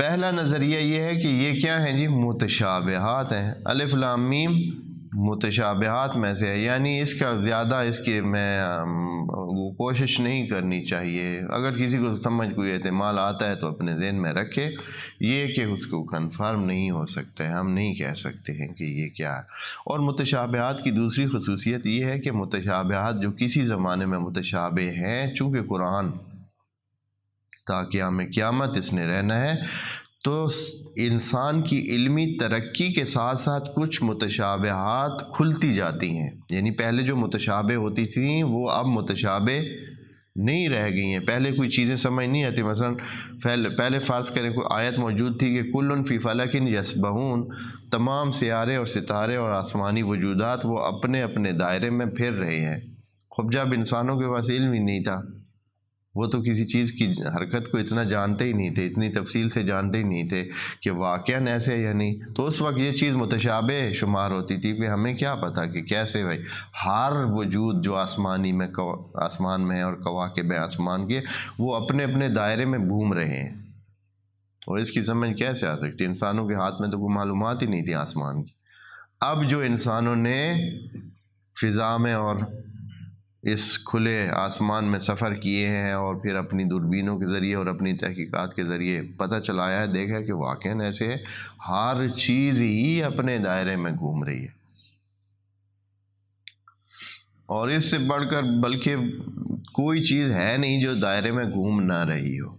پہلا نظریہ یہ ہے کہ یہ کیا ہیں جی؟ متشابہات ہیں. الف لام میم متشابہات میں سے ہے، یعنی اس کا زیادہ اس کی میں کوشش نہیں کرنی چاہیے. اگر کسی کو سمجھ کوئی احتمال آتا ہے تو اپنے ذہن میں رکھے، یہ کہ اس کو کنفرم نہیں ہو سکتا ہے، ہم نہیں کہہ سکتے ہیں کہ یہ کیا ہے. اور متشابہات کی دوسری خصوصیت یہ ہے کہ متشابہات جو کسی زمانے میں متشابہ ہیں، چونکہ قرآن تا قیامت اس نے رہنا ہے، تو انسان کی علمی ترقی کے ساتھ ساتھ کچھ متشابہات کھلتی جاتی ہیں. یعنی پہلے جو متشابہ ہوتی تھیں وہ اب متشابہ نہیں رہ گئی ہیں. پہلے کوئی چیزیں سمجھ نہیں آتی. مثلا پہلے فرض کریں کوئی آیت موجود تھی کہ کل فی فلک یسبحون، تمام سیارے اور ستارے اور آسمانی وجودات وہ اپنے اپنے دائرے میں پھر رہے ہیں. خب جب انسانوں کے پاس علم ہی نہیں تھا، وہ تو کسی چیز کی حرکت کو اتنا جانتے ہی نہیں تھے، اتنی تفصیل سے جانتے ہی نہیں تھے کہ واقعاً ایسے یا نہیں، تو اس وقت یہ چیز متشابہ شمار ہوتی تھی کہ ہمیں کیا پتہ کہ کیسے بھائی ہر وجود جو آسمان میں ہے اور کواکب آسمان کے، وہ اپنے اپنے دائرے میں گھوم رہے ہیں. اور اس کی سمجھ کیسے آ سکتی؟ انسانوں کے ہاتھ میں تو کوئی معلومات ہی نہیں تھی آسمان کی. اب جو انسانوں نے فضا میں اور اس کھلے آسمان میں سفر کیے ہیں اور پھر اپنی دوربینوں کے ذریعے اور اپنی تحقیقات کے ذریعے پتہ چلایا ہے، دیکھا کہ واقعاً ایسے ہے، ہر چیز ہی اپنے دائرے میں گھوم رہی ہے. اور اس سے بڑھ کر بلکہ کوئی چیز ہے نہیں جو دائرے میں گھوم نہ رہی ہو.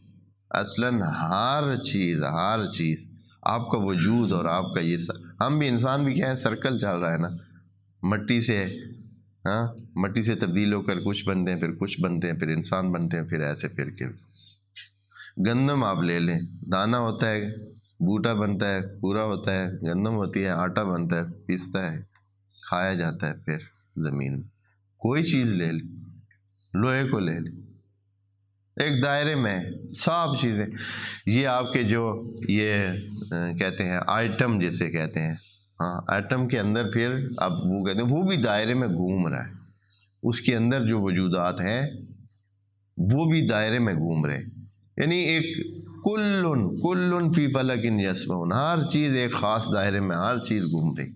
اصلاً ہر چیز آپ کا وجود اور آپ کا یہ ہم بھی انسان بھی کیا ہے، سرکل چل رہا ہے نا، مٹی سے تبدیل ہو کر کچھ بنتے ہیں، پھر کچھ بنتے ہیں، پھر انسان بنتے ہیں، پھر ایسے پھر کے. گندم آپ لے لیں، دانہ ہوتا ہے، بوٹا بنتا ہے، پورا ہوتا ہے، گندم ہوتی ہے، آٹا بنتا ہے، پیستا ہے، کھایا جاتا ہے پھر زمین میں. کوئی چیز لے لیں، لوہے کو لے لیں، ایک دائرے میں سب چیزیں. یہ آپ کے جو یہ کہتے ہیں آئٹم جسے کہتے ہیں، ایٹم کے اندر پھر اب وہ کہتے ہیں وہ بھی دائرے میں گھوم رہا ہے. اس کے اندر جو وجودات ہیں وہ بھی دائرے میں گھوم رہے. یعنی ایک کل فی فلک یسبحون، ہر چیز ایک خاص دائرے میں، ہر چیز گھوم رہی.